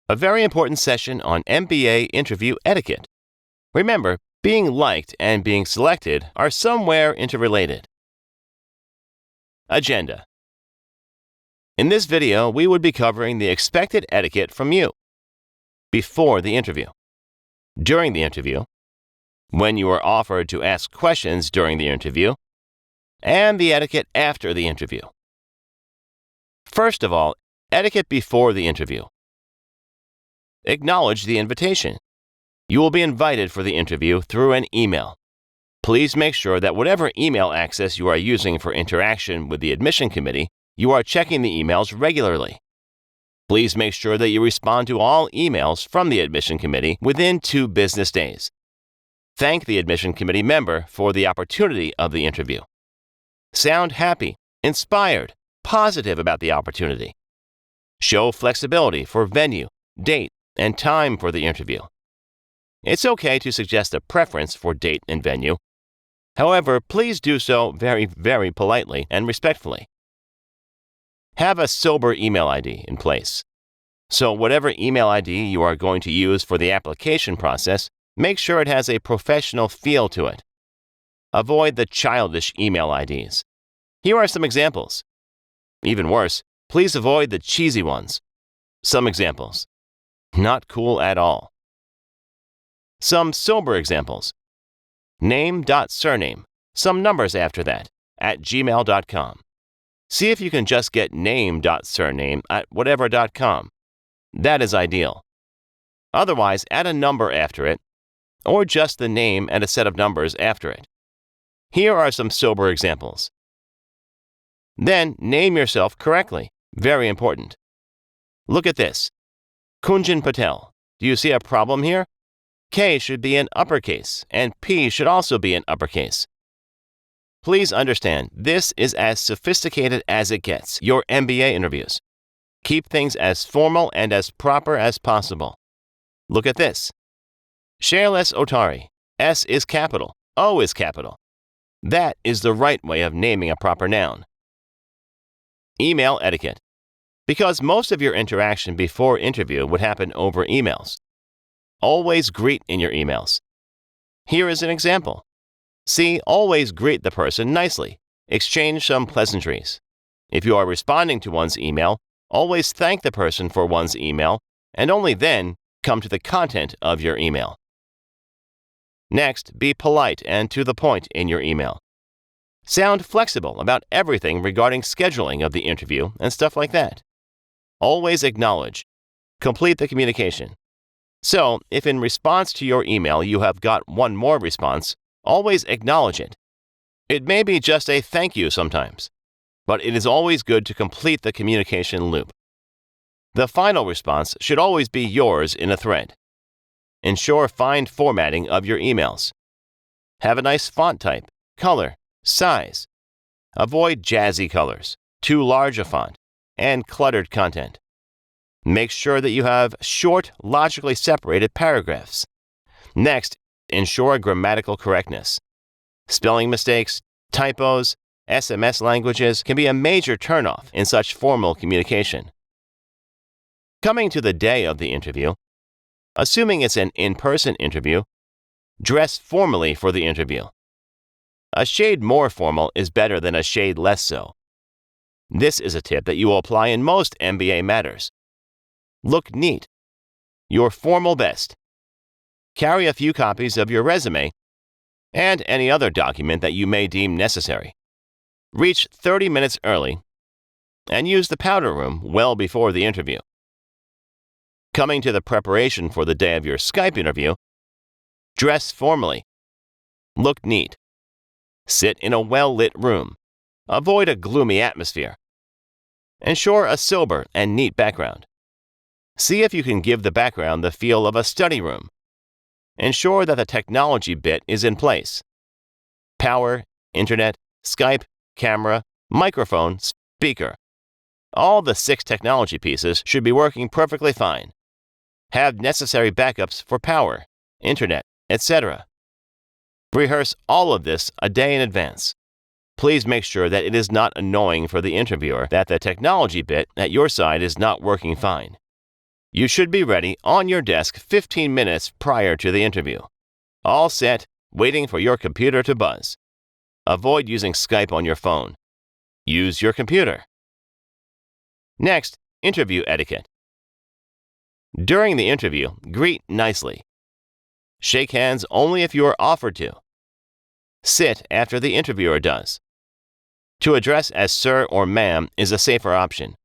a very important session on MBA interview etiquette. Remember, being liked and being selected are somewhere interrelated. Agenda. In this video, we would be covering the expected etiquette from you before the interview, during the interview, when you are offered to ask questions during the interview, and the etiquette after the interview. First of all, etiquette before the interview. Acknowledge the invitation. You will be invited for the interview through an email. Please make sure that whatever email access you are using for interaction with the admission committee, you are checking the emails regularly. Please make sure that you respond to all emails from the admission committee within 2 business days. Thank the admission committee member for the opportunity of the interview. Sound happy, inspired, positive about the opportunity. Show flexibility for venue, date, and time for the interview. It's okay to suggest a preference for date and venue. However, please do so very, very politely and respectfully. Have a sober email ID in place. So whatever email ID you are going to use for the application process, make sure it has a professional feel to it. Avoid the childish email IDs. Here are some examples. Even worse, please avoid the cheesy ones. Some examples. Not cool at all. Some sober examples. Name.surname, some numbers after that, @gmail.com. See if you can just get name.surname at whatever.com. That is ideal. Otherwise, add a number after it, or just the name and a set of numbers after it. Here are some sober examples. Then, name yourself correctly. Very important. Look at this. Kunjan Patel. Do you see a problem here? K should be in uppercase, and P should also be in uppercase. Please understand, this is as sophisticated as it gets, your MBA interviews. Keep things as formal and as proper as possible. Look at this. Shailes Otari. S is capital, O is capital. That is the right way of naming a proper noun. Email etiquette. Because most of your interaction before interview would happen over emails. Always greet in your emails. Here is an example. See, always greet the person nicely. Exchange some pleasantries. If you are responding to one's email, always thank the person for one's email, and only then come to the content of your email. Next, be polite and to the point in your email. Sound flexible about everything regarding scheduling of the interview and stuff like that. Always acknowledge. Complete the communication. So, if in response to your email you have got one more response, always acknowledge it. It may be just a thank you sometimes, but it is always good to complete the communication loop. The final response should always be yours in a thread. Ensure fine formatting of your emails. Have a nice font type, color, size. Avoid jazzy colors, too large a font, and cluttered content. Make sure that you have short, logically separated paragraphs. Next, ensure grammatical correctness. Spelling mistakes, typos, SMS languages can be a major turnoff in such formal communication. Coming to the day of the interview, assuming it's an in-person interview, dress formally for the interview. A shade more formal is better than a shade less so. This is a tip that you will apply in most MBA matters. Look neat. Your formal best. Carry a few copies of your resume and any other document that you may deem necessary. Reach 30 minutes early and use the powder room well before the interview. Coming to the preparation for the day of your Skype interview, dress formally. Look neat. Sit in a well-lit room. Avoid a gloomy atmosphere. Ensure a sober and neat background. See if you can give the background the feel of a study room. Ensure that the technology bit is in place. Power, internet, Skype, camera, microphone, speaker. All the 6 technology pieces should be working perfectly fine. Have necessary backups for power, internet, etc. Rehearse all of this a day in advance. Please make sure that it is not annoying for the interviewer that the technology bit at your side is not working fine. You should be ready on your desk 15 minutes prior to the interview. All set, waiting for your computer to buzz. Avoid using Skype on your phone. Use your computer. Next, interview etiquette. During the interview, greet nicely. Shake hands only if you are offered to. Sit after the interviewer does. To address as sir or ma'am is a safer option.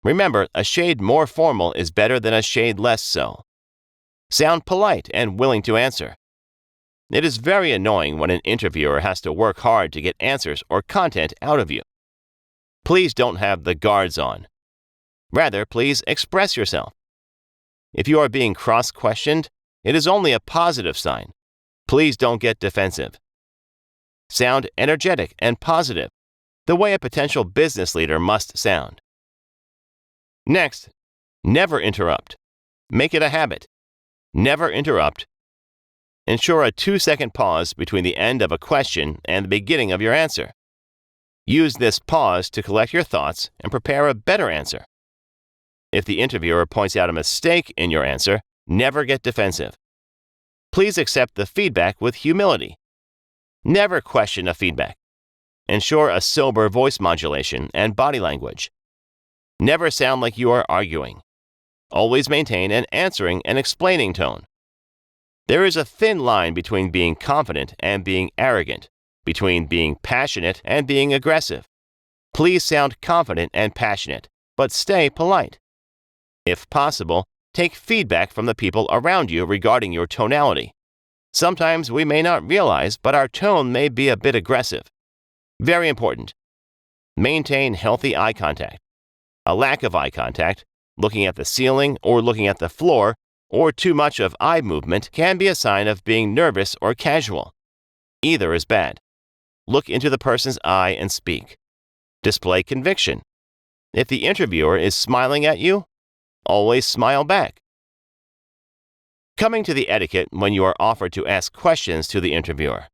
Remember, a shade more formal is better than a shade less so. Sound polite and willing to answer. It is very annoying when an interviewer has to work hard to get answers or content out of you. Please don't have the guards on. Rather, please express yourself. If you are being cross-questioned, it is only a positive sign. Please don't get defensive. Sound energetic and positive, the way a potential business leader must sound. Next, never interrupt. Make it a habit. Never interrupt. Ensure a 2-second pause between the end of a question and the beginning of your answer. Use this pause to collect your thoughts and prepare a better answer. If the interviewer points out a mistake in your answer, never get defensive. Please accept the feedback with humility. Never question a feedback. Ensure a sober voice modulation and body language. Never sound like you are arguing. Always maintain an answering and explaining tone. There is a thin line between being confident and being arrogant, between being passionate and being aggressive. Please sound confident and passionate, but stay polite. If possible, take feedback from the people around you regarding your tonality. Sometimes we may not realize, but our tone may be a bit aggressive. Very important. Maintain healthy eye contact. A lack of eye contact, looking at the ceiling or looking at the floor, or too much of eye movement can be a sign of being nervous or casual. Either is bad. Look into the person's eye and speak. Display conviction. If the interviewer is smiling at you, always smile back. Coming to the etiquette when you are offered to ask questions to the interviewer.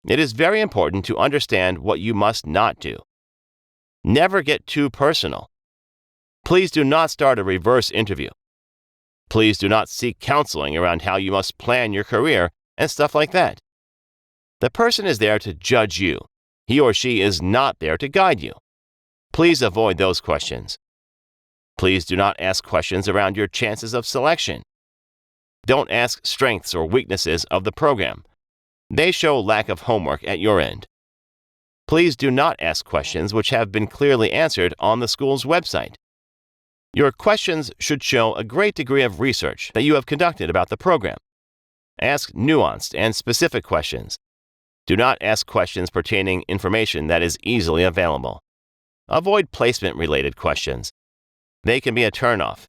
It is very important to understand what you must not do. Never get too personal. Please do not start a reverse interview. Please do not seek counseling around how you must plan your career and stuff like that. The person is there to judge you. He or she is not there to guide you. Please avoid those questions. Please do not ask questions around your chances of selection. Don't ask strengths or weaknesses of the program. They show lack of homework at your end. Please do not ask questions which have been clearly answered on the school's website. Your questions should show a great degree of research that you have conducted about the program. Ask nuanced and specific questions. Do not ask questions pertaining information that is easily available. Avoid placement-related questions. They can be a turnoff,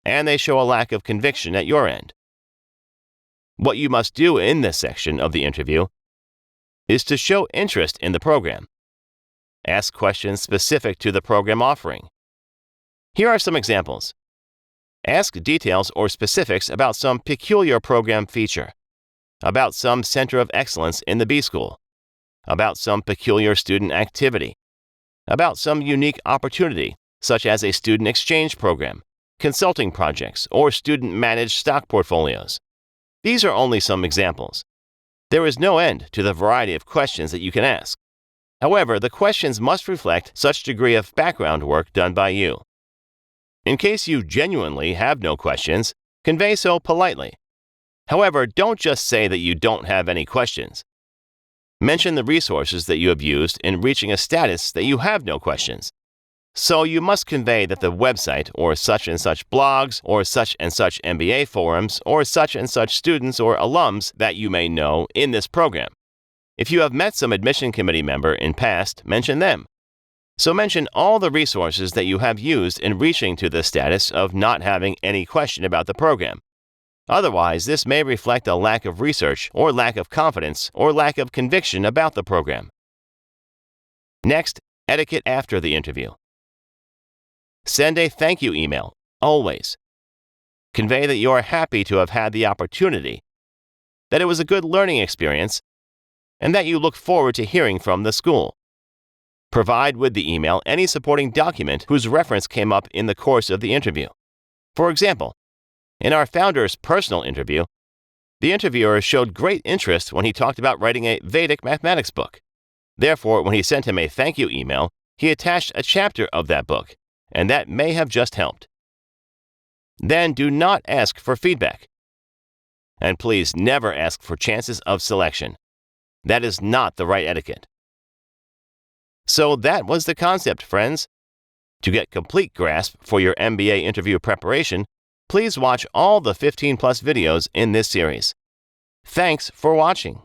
and they show a lack of conviction at your end. What you must do in this section of the interview is to show interest in the program. Ask questions specific to the program offering. Here are some examples. Ask details or specifics about some peculiar program feature, about some center of excellence in the B School, about some peculiar student activity, about some unique opportunity, such as a student exchange program, consulting projects, or student-managed stock portfolios. These are only some examples. There is no end to the variety of questions that you can ask. However, the questions must reflect such degree of background work done by you. In case you genuinely have no questions, convey so politely. However, don't just say that you don't have any questions. Mention the resources that you have used in reaching a status that you have no questions. So you must convey that the website or such and such blogs or such and such MBA forums or such and such students or alums that you may know in this program. If you have met some admission committee member in past, mention them. So mention all the resources that you have used in reaching to the status of not having any question about the program. Otherwise, this may reflect a lack of research or lack of confidence or lack of conviction about the program. Next, etiquette after the interview. Send a thank you email, always. Convey that you are happy to have had the opportunity, that it was a good learning experience, and that you look forward to hearing from the school. Provide with the email any supporting document whose reference came up in the course of the interview. For example, in our founder's personal interview, the interviewer showed great interest when he talked about writing a Vedic mathematics book. Therefore, when he sent him a thank you email, he attached a chapter of that book, and that may have just helped. Then do not ask for feedback. And please never ask for chances of selection. That is not the right etiquette. So that was the concept, friends. To get complete grasp for your MBA interview preparation, please watch all the 15+ videos in this series. Thanks for watching.